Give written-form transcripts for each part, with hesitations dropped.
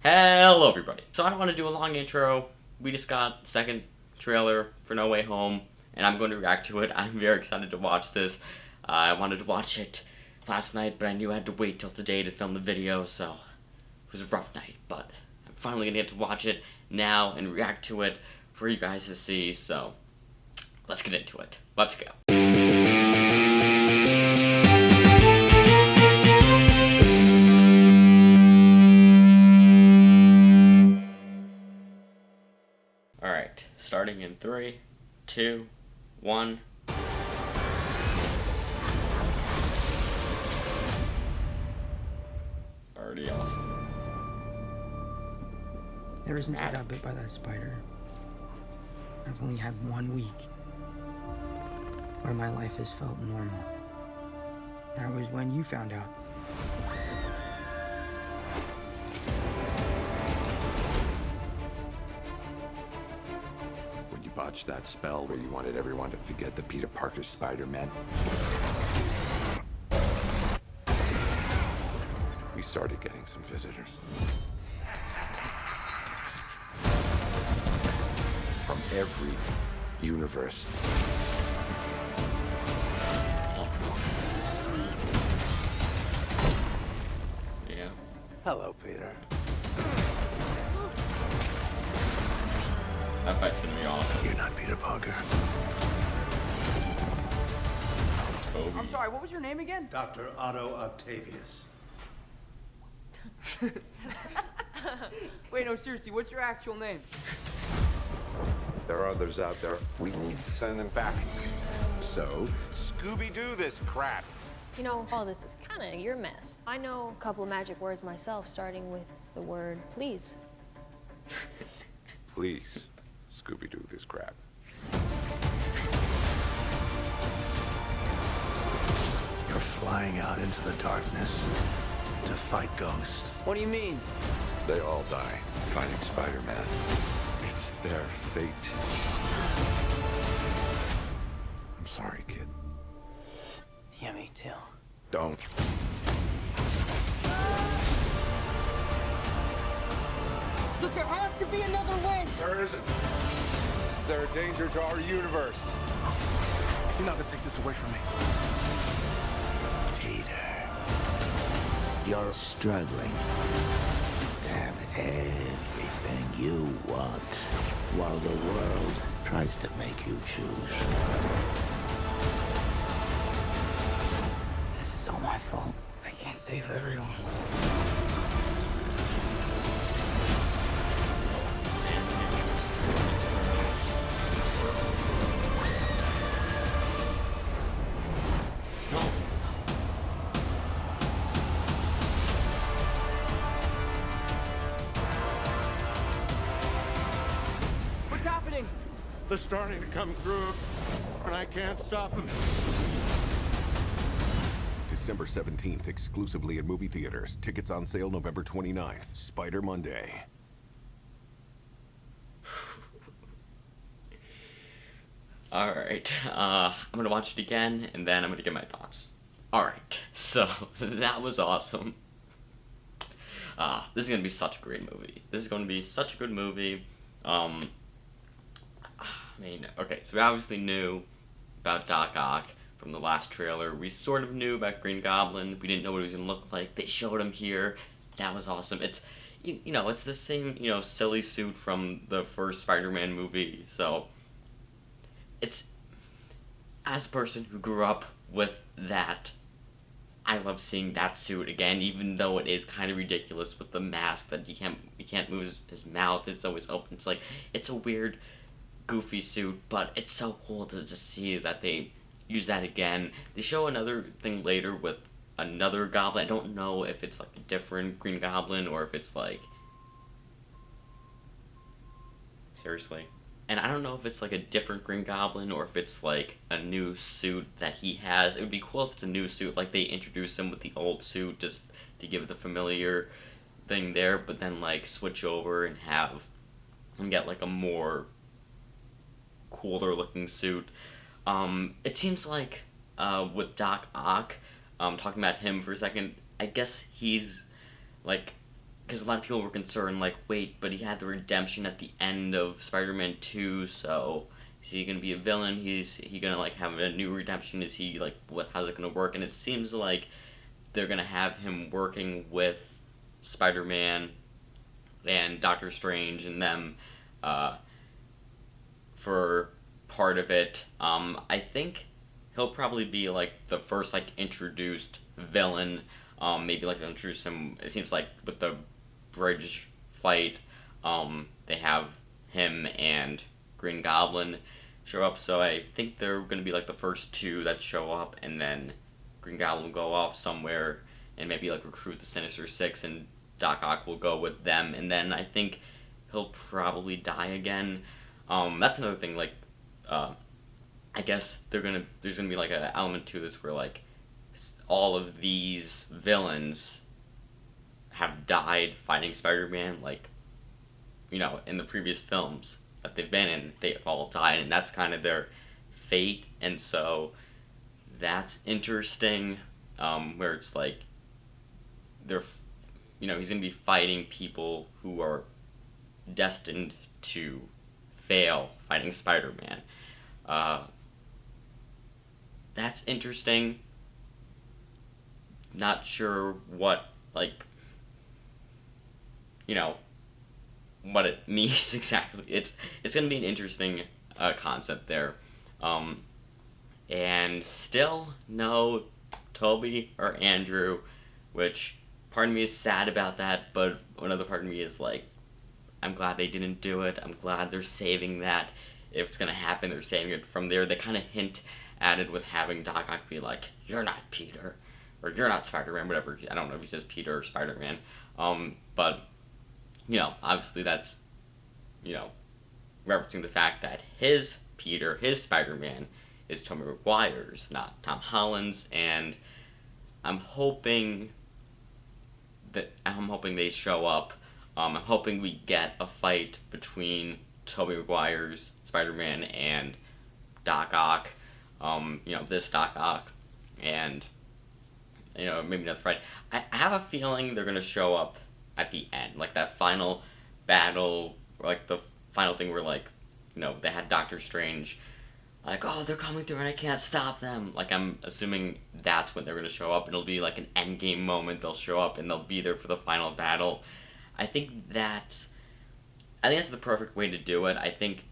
Hello everybody. So I don't want to do a long intro. We just got second trailer for No Way Home, and I'm going to react to it. I'm very excited to watch this. I wanted to watch it last night, but I knew I had to wait till today to film the video, so it was a rough night. But I'm finally going to get to watch it now and react to it for you guys to see, so let's get into it. Let's go. Alright, starting in 3, 2, 1. Already awesome. Ever since I got bit by that spider, I've only had 1 week where my life has felt normal. That was when you found out. When you botched that spell where you wanted everyone to forget that Peter Parker's Spider-Man, we started getting some visitors. From every universe. Yeah. Hello, Peter. That fight's gonna be awesome. You're not Peter Parker. Toby. I'm sorry, what was your name again? Dr. Otto Octavius. Wait, no, seriously, what's your actual name? There are others out there. We need to send them back. So, Scooby-Doo this crap. You know, all this is kind of your mess. I know a couple of magic words myself, starting with the word please. Please, Scooby-Doo this crap. You're flying out into the darkness to fight ghosts. What do you mean? They all die fighting Spider-Man. It's their fate. I'm sorry, kid. Yeah, me too. Don't. Look, there has to be another way! There isn't. They're a danger to our universe. You're not gonna take this away from me. Peter, you're struggling to have everything you want while the world tries to make you choose. This is all my fault. I can't save everyone. What's happening? They're starting to come through, and I can't stop them. December 17th, exclusively in movie theaters. Tickets on sale November 29th. Spider Monday. Alright, I'm gonna watch it again, and then I'm gonna give my thoughts. Alright, so, that was awesome. This is gonna be such a great movie. This is gonna be such a good movie. Okay, so we obviously knew about Doc Ock from the last trailer. We sort of knew about Green Goblin. We didn't know what he was gonna look like. They showed him here. That was awesome. It's, you know, it's the same, silly suit from the first Spider-Man movie, so it's, as a person who grew up with that, I love seeing that suit again, even though it is kind of ridiculous with the mask that he can't move his mouth. It's always open. It's like, it's a weird, goofy suit, but it's so cool to just see that they use that again. They show another thing later with another goblin. I don't know if it's like a different Green Goblin or if it's like, seriously. And I don't know if it's like a different Green Goblin or if it's like a new suit that he has. It would be cool if it's a new suit, like they introduce him with the old suit just to give it the familiar thing there, but then like switch over and have him get like a more cooler looking suit. It seems like with Doc Ock, talking about him for a second, I guess he's like because a lot of people were concerned, like, wait, but he had the redemption at the end of Spider-Man 2, so is he gonna be a villain? Is he gonna, like, have a new redemption? Is he, like, how's it gonna work? And it seems like they're gonna have him working with Spider-Man and Doctor Strange and them, for part of it. I think he'll probably be, like, the first, like, introduced villain. Maybe, like, they'll introduce him, it seems like, with the bridge fight, they have him and Green Goblin show up, so I think they're gonna be, like, the first two that show up, and then Green Goblin will go off somewhere and maybe, like, recruit the Sinister Six, and Doc Ock will go with them, and then I think he'll probably die again. That's another thing, like, I guess there's gonna be, like, an element to this where, like, all of these villains have died fighting Spider-Man, like, you know, in the previous films that they've been in, they've all died, and that's kind of their fate, and so that's interesting, where it's like, he's gonna be fighting people who are destined to fail fighting Spider-Man. That's interesting. Not sure what, like, what it means exactly. It's gonna be an interesting concept there. And still no Toby or Andrew, which part of me is sad about that, but another part of me is like, I'm glad they didn't do it. I'm glad they're saving that. If it's gonna happen, they're saving it from there. They kind of hint at it with having Doc Ock be like, "You're not Peter," or "You're not Spider-Man," whatever. I don't know if he says Peter or Spider-Man. But obviously that's, referencing the fact that his Peter, his Spider-Man, is Tobey Maguire's, not Tom Holland's, and I'm hoping they show up. I'm hoping we get a fight between Tobey Maguire's Spider-Man and Doc Ock. This Doc Ock, and maybe not fight. I have a feeling they're gonna show up at the end, like that final battle, or like the final thing where, like, they had Doctor Strange, like, oh, they're coming through and I can't stop them. Like, I'm assuming that's when they're gonna show up. It'll be like an endgame moment. They'll show up and they'll be there for the final battle. I think that's the perfect way to do it. I think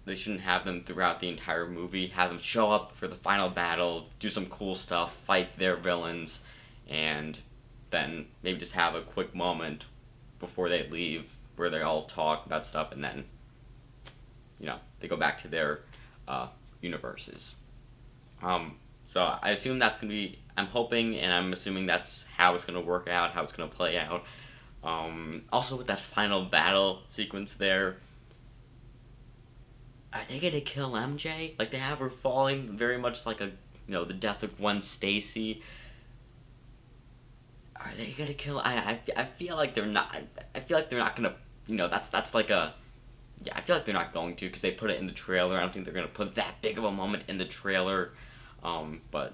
they shouldn't have them throughout the entire movie. Have them show up for the final battle, do some cool stuff, fight their villains, and then maybe just have a quick moment before they leave where they all talk about stuff, and then, they go back to their universes. So I assume that's going to be, I'm hoping and I'm assuming that's how it's going to work out, how it's going to play out. Also with that final battle sequence there, are they going to kill MJ? Like, they have her falling very much like the death of Gwen Stacy. Are they going to kill? I feel like they're not. I feel like they're not going to, that's like a, yeah, I feel like they're not going to, because they put it in the trailer. I don't think they're going to put that big of a moment in the trailer. But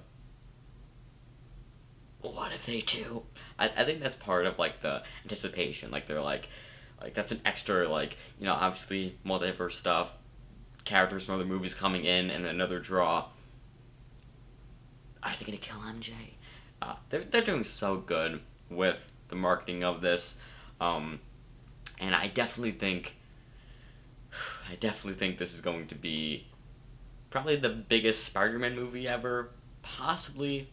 what if they do? I think that's part of, like, the anticipation. Like, they're like that's an extra, like, obviously multiverse stuff, characters from other movies coming in, and another draw. Are they gonna kill MJ? They're doing so good with the marketing of this, and I definitely think this is going to be probably the biggest Spider-Man movie ever, possibly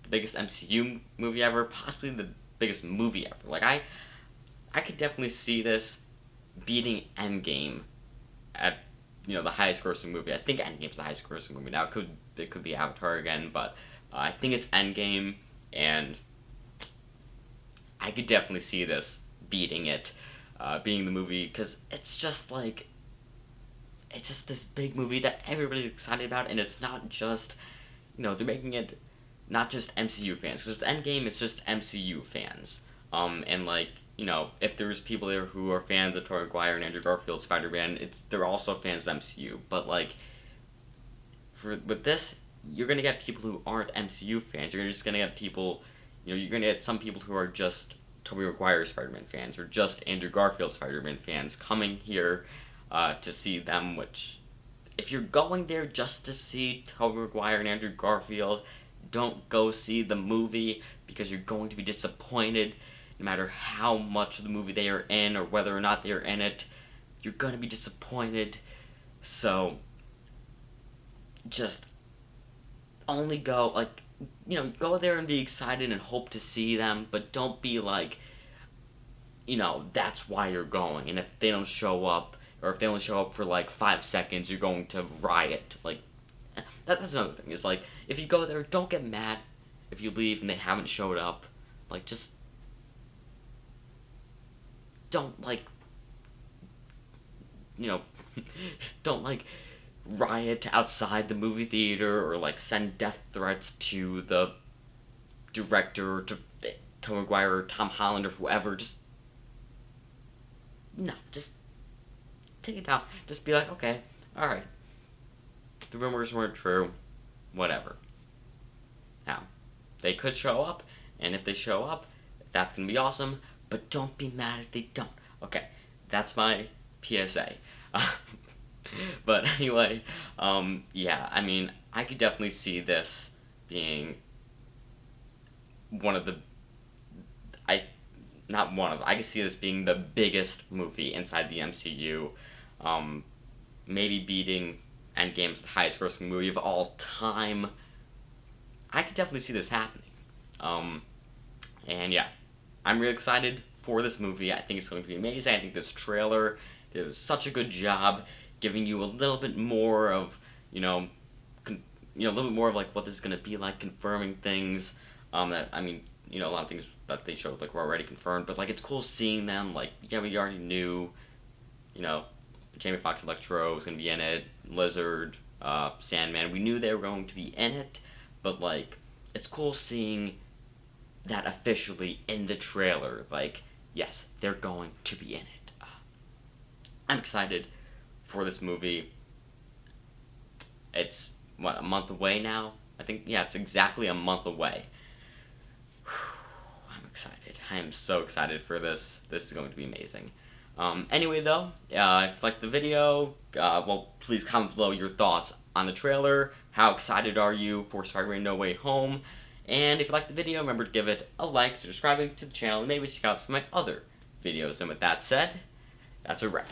the biggest MCU movie ever, possibly the biggest movie ever. Like, I could definitely see this beating Endgame at, the highest grossing movie. I think Endgame's the highest grossing movie now. It could be Avatar again, but I think it's Endgame, and I could definitely see this beating it, being the movie, because it's just this big movie that everybody's excited about, and it's not just, they're making it not just MCU fans, because with Endgame, it's just MCU fans, and, like, if there's people there who are fans of Tobey Maguire and Andrew Garfield's Spider-Man, they're also fans of MCU, but, like, with this, you're gonna get people who aren't MCU fans. You're just gonna get people, you're gonna get some people who are just Tobey Maguire Spider-Man fans or just Andrew Garfield Spider-Man fans coming here to see them, which, if you're going there just to see Tobey Maguire and Andrew Garfield, don't go see the movie, because you're going to be disappointed no matter how much of the movie they are in or whether or not they are in it. You're going to be disappointed. So just only go, like, you know, go there and be excited and hope to see them, but don't be like, you know, that's why you're going. And if they don't show up, or if they only show up for like 5 seconds, you're going to riot. Like, that's another thing. Is like, if you go there, don't get mad if you leave and they haven't showed up. Like, just don't, like, you know, don't, like, riot outside the movie theater or, like, send death threats to the director or to Tom Maguire or Tom Holland or whoever. Just, no, just take it down. Just be like, okay, alright, the rumors weren't true, whatever. Now, they could show up, and if they show up, that's gonna be awesome, but don't be mad if they don't. Okay, that's my PSA. But anyway, yeah, I mean, I could definitely see this being one of the, I could see this being the biggest movie inside the MCU, maybe beating Endgame's the highest grossing movie of all time. I could definitely see this happening. And yeah, I'm really excited for this movie. I think it's going to be amazing. I think this trailer did such a good job giving you a little bit more of, a little bit more of like what this is going to be like, confirming things. That, I mean, a lot of things that they showed like were already confirmed, but like it's cool seeing them. Like, yeah, we already knew, Jamie Foxx Electro was going to be in it, Lizard, Sandman. We knew they were going to be in it, but like it's cool seeing that officially in the trailer. Like, yes, they're going to be in it. I'm excited for this movie. It's, what, a month away now? I think, yeah, it's exactly a month away. I'm excited. I am so excited for this. This is going to be amazing. Anyway, though, if you liked the video, well, please comment below your thoughts on the trailer. How excited are you for Spider-Man No Way Home? And if you liked the video, remember to give it a like, subscribe to the channel, and maybe check out some of my other videos. And with that said, that's a wrap.